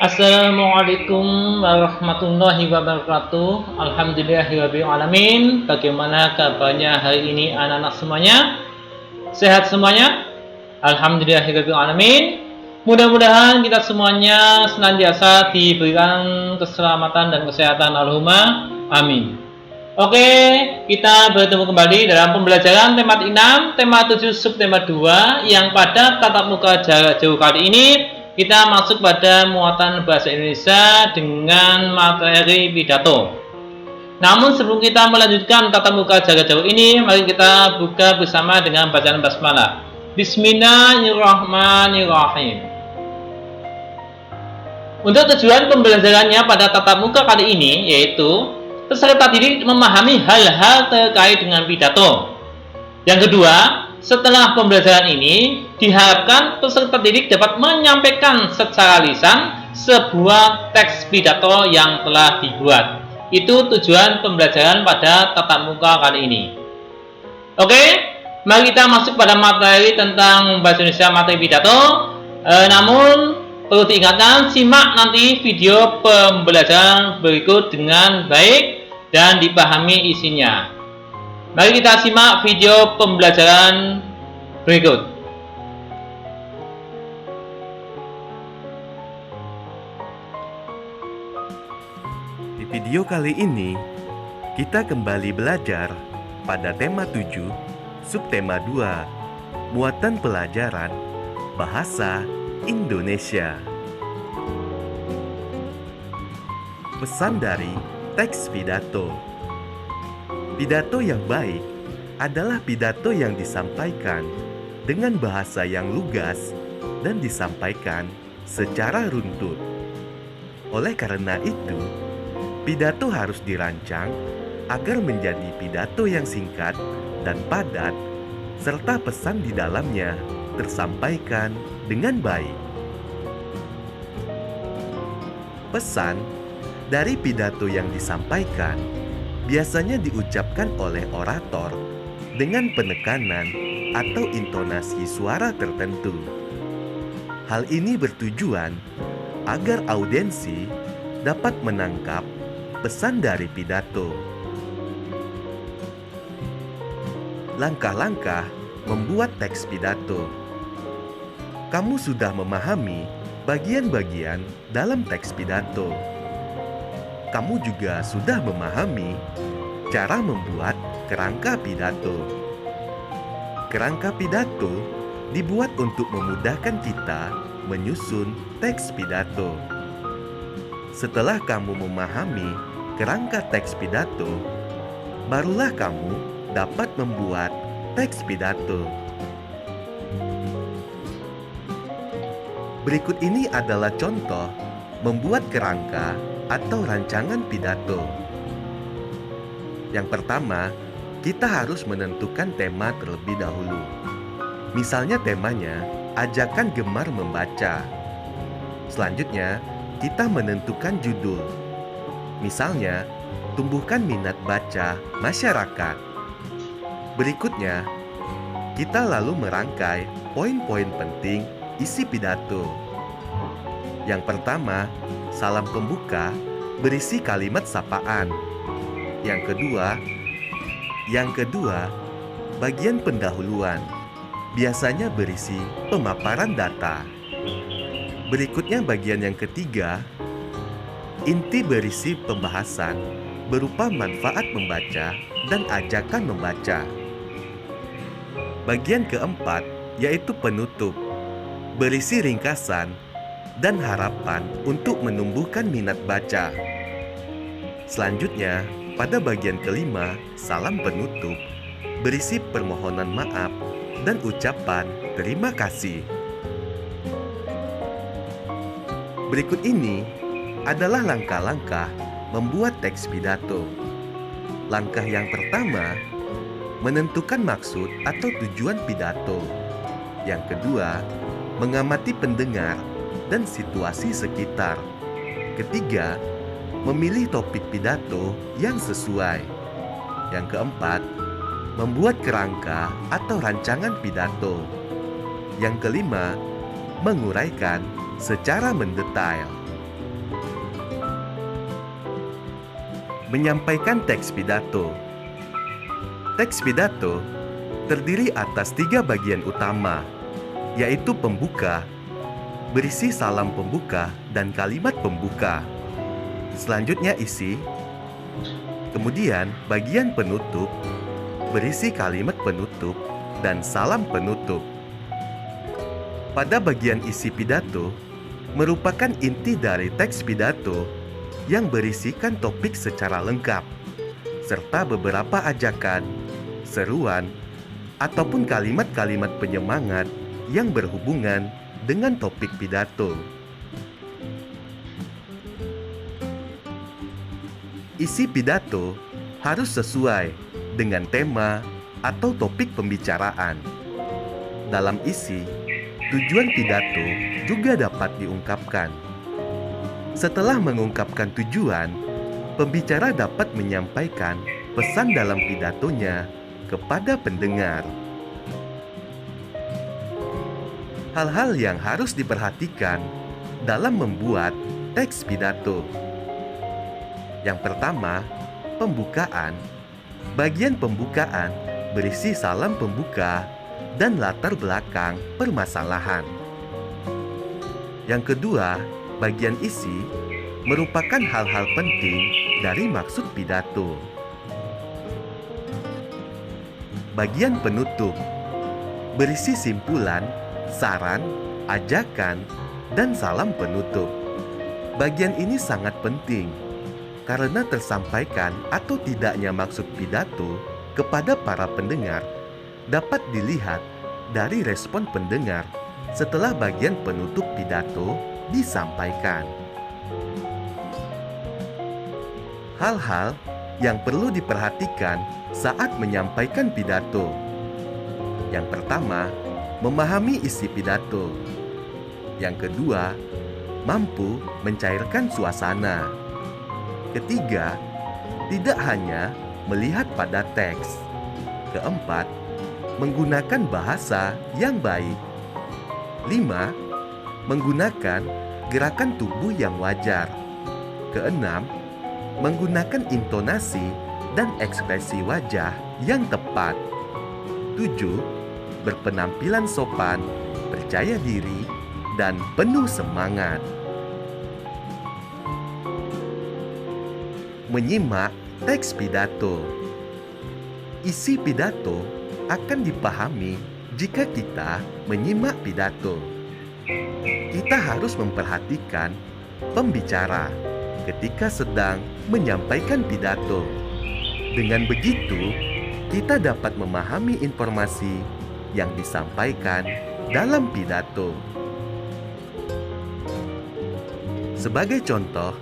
Assalamualaikum warahmatullahi wabarakatuh. Alhamdulillahirabbil alamin. Bagaimana kabarnya hari ini anak-anak semuanya? Sehat semuanya? Alhamdulillahirabbil alamin. Mudah-mudahan kita semuanya senantiasa diberikan keselamatan dan kesehatan. Allahumma amin. Oke, kita bertemu kembali dalam pembelajaran tema 6, tema 7, subtema 2 yang pada tatap muka jarak jauh kali ini kita masuk pada muatan bahasa Indonesia dengan materi pidato. Namun sebelum kita melanjutkan tatap muka jarak jauh ini, mari kita buka bersama dengan bacaan basmalah. Bismillahirrahmanirrahim. Untuk tujuan pembelajarannya pada tatap muka kali ini yaitu peserta didik memahami hal-hal terkait dengan pidato. Yang kedua, setelah pembelajaran ini, diharapkan peserta didik dapat menyampaikan secara lisan sebuah teks pidato yang telah dibuat. Itu tujuan pembelajaran pada tatap muka kali ini. Oke, mari kita masuk pada materi tentang bahasa Indonesia materi pidato. Namun perlu diingatkan, simak nanti video pembelajaran berikut dengan baik dan dipahami isinya. Mari kita simak video pembelajaran berikut. Di video kali ini, kita kembali belajar pada tema 7, subtema 2, muatan pelajaran bahasa Indonesia. Pesan dari teks pidato. Pidato yang baik adalah pidato yang disampaikan dengan bahasa yang lugas dan disampaikan secara runtut. Oleh karena itu, pidato harus dirancang agar menjadi pidato yang singkat dan padat, serta pesan di dalamnya tersampaikan dengan baik. Pesan dari pidato yang disampaikan biasanya diucapkan oleh orator dengan penekanan atau intonasi suara tertentu. Hal ini bertujuan agar audiensi dapat menangkap pesan dari pidato. Langkah-langkah membuat teks pidato. Kamu sudah memahami bagian-bagian dalam teks pidato. Kamu juga sudah memahami cara membuat kerangka pidato. Kerangka pidato dibuat untuk memudahkan kita menyusun teks pidato. Setelah kamu memahami kerangka teks pidato, barulah kamu dapat membuat teks pidato. Berikut ini adalah contoh membuat kerangka atau rancangan pidato. Yang pertama, kita harus menentukan tema terlebih dahulu. Misalnya temanya, ajakan gemar membaca. Selanjutnya, kita menentukan judul. Misalnya, tumbuhkan minat baca masyarakat. Berikutnya, kita lalu merangkai poin-poin penting isi pidato. Yang pertama, salam pembuka berisi kalimat sapaan. Yang kedua, bagian pendahuluan biasanya berisi pemaparan data. Berikutnya bagian yang ketiga, inti berisi pembahasan berupa manfaat membaca dan ajakan membaca. Bagian keempat, yaitu penutup, berisi ringkasan dan harapan untuk menumbuhkan minat baca. Selanjutnya, pada bagian kelima, salam penutup, berisi permohonan maaf dan ucapan terima kasih. Berikut ini adalah langkah-langkah membuat teks pidato. Langkah yang pertama, menentukan maksud atau tujuan pidato. Yang kedua, mengamati pendengar dan situasi sekitar. Ketiga, memilih topik pidato yang sesuai. Yang keempat, membuat kerangka atau rancangan pidato. Yang kelima, menguraikan secara mendetail. menyampaikan teks pidato. Teks pidato terdiri atas 3 bagian utama, yaitu pembuka, berisi salam pembuka dan kalimat pembuka. Selanjutnya isi, kemudian bagian penutup, berisi kalimat penutup dan salam penutup. Pada bagian isi pidato, merupakan inti dari teks pidato yang berisikan topik secara lengkap, serta beberapa ajakan, seruan, ataupun kalimat-kalimat penyemangat yang berhubungan dengan topik pidato. Isi pidato harus sesuai dengan tema atau topik pembicaraan. Dalam isi, tujuan pidato juga dapat diungkapkan. Setelah mengungkapkan tujuan, pembicara dapat menyampaikan pesan dalam pidatonya kepada pendengar. Hal-hal yang harus diperhatikan dalam membuat teks pidato. Yang pertama, pembukaan. Bagian pembukaan berisi salam pembuka dan latar belakang permasalahan. Yang kedua, bagian isi merupakan hal-hal penting dari maksud pidato. Bagian penutup berisi simpulan, saran, ajakan, dan salam penutup. Bagian ini sangat penting karena tersampaikan atau tidaknya maksud pidato kepada para pendengar dapat dilihat dari respon pendengar setelah bagian penutup pidato disampaikan. Hal-hal yang perlu diperhatikan saat menyampaikan pidato. Yang pertama, memahami isi pidato. Yang kedua, mampu mencairkan suasana. Ketiga, tidak hanya melihat pada teks. Keempat, menggunakan bahasa yang baik. 5. Menggunakan gerakan tubuh yang wajar. Keenam, menggunakan intonasi dan ekspresi wajah yang tepat. 7. Berpenampilan sopan, percaya diri, dan penuh semangat. Menyimak teks pidato. Isi pidato akan dipahami jika kita menyimak pidato. Kita harus memperhatikan pembicara ketika sedang menyampaikan pidato. Dengan begitu, kita dapat memahami informasi yang disampaikan dalam pidato. Sebagai contoh,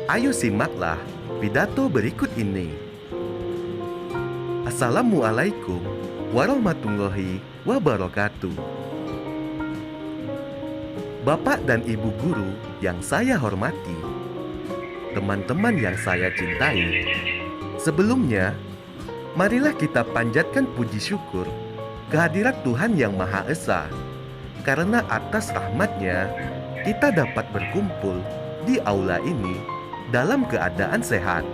ayo simaklah pidato berikut ini. Assalamualaikum warahmatullahi wabarakatuh. Bapak dan Ibu guru yang saya hormati, teman-teman yang saya cintai, sebelumnya, marilah kita panjatkan puji syukur kehadirat Tuhan Yang Maha Esa, karena atas rahmat-Nya kita dapat berkumpul di aula ini dalam keadaan sehat.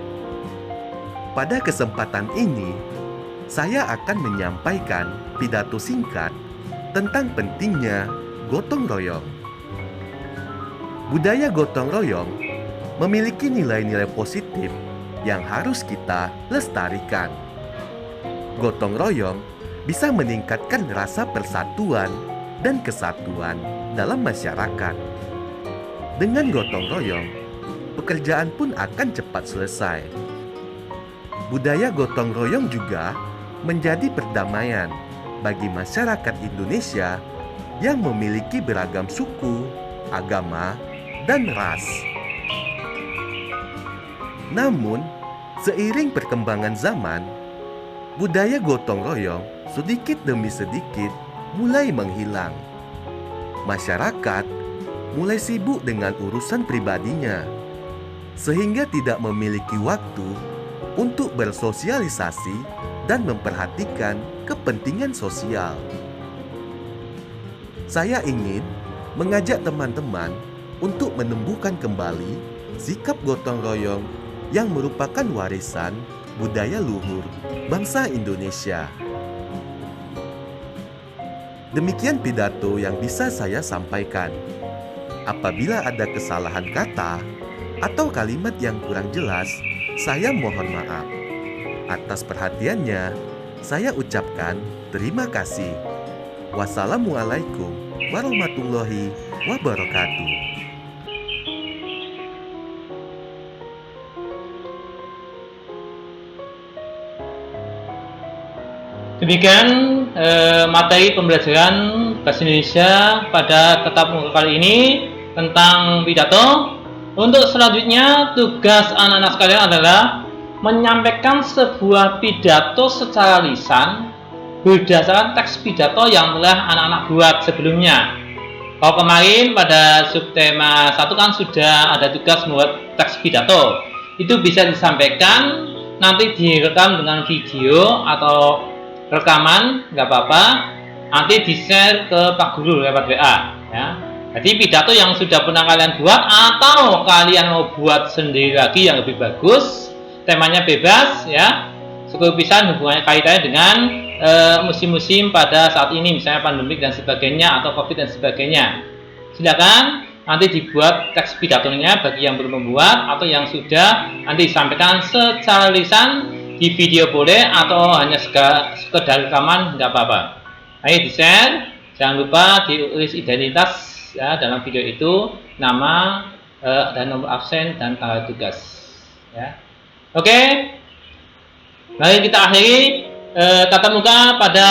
Pada kesempatan ini, saya akan menyampaikan pidato singkat tentang pentingnya gotong royong. Budaya gotong royong memiliki nilai-nilai positif yang harus kita lestarikan. Gotong royong bisa meningkatkan rasa persatuan dan kesatuan dalam masyarakat. Dengan gotong royong, pekerjaan pun akan cepat selesai. Budaya gotong royong juga menjadi perdamaian bagi masyarakat Indonesia yang memiliki beragam suku, agama, dan ras. Namun, seiring perkembangan zaman, budaya gotong royong sedikit demi sedikit mulai menghilang. Masyarakat mulai sibuk dengan urusan pribadinya, sehingga tidak memiliki waktu untuk bersosialisasi dan memperhatikan kepentingan sosial. Saya ingin mengajak teman-teman untuk menumbuhkan kembali sikap gotong royong yang merupakan warisan budaya luhur bangsa Indonesia. Demikian pidato yang bisa saya sampaikan. Apabila ada kesalahan kata atau kalimat yang kurang jelas, saya mohon maaf. Atas perhatiannya, saya ucapkan terima kasih. Wassalamualaikum warahmatullahi wabarakatuh. Demikian materi pembelajaran Bahasa Indonesia pada tatap muka kali ini tentang pidato. Untuk selanjutnya, tugas anak-anak sekalian adalah menyampaikan sebuah pidato secara lisan berdasarkan teks pidato yang telah anak-anak buat sebelumnya. Kalau kemarin pada subtema 1 kan sudah ada tugas membuat teks pidato. Itu bisa disampaikan, nanti direkam dengan video atau rekaman, nggak apa-apa, nanti di-share ke Pak Guru lewat WA ya. Jadi pidato yang sudah pernah kalian buat atau kalian mau buat sendiri lagi yang lebih bagus, temanya bebas ya, cukup bisa hubungannya kaitannya dengan musim-musim pada saat ini, misalnya pandemik dan sebagainya atau COVID dan sebagainya. Silakan nanti dibuat teks pidatonya bagi yang belum membuat atau yang sudah, nanti disampaikan secara lisan, di video boleh atau hanya sekedar rekaman nggak apa-apa. Ayo di-share, jangan lupa ditulis identitas ya dalam video itu, nama dan nomor absen dan tanggal tugas ya. Oke, mari kita akhiri tatap muka pada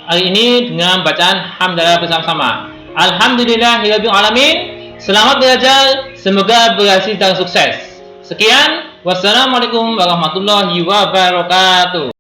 hari ini dengan bacaan hamdalah bersama-sama. Alhamdulillahirabbil alamin. Selamat belajar, semoga berhasil dan sukses. Sekian, wassalamualaikum warahmatullahi wabarakatuh.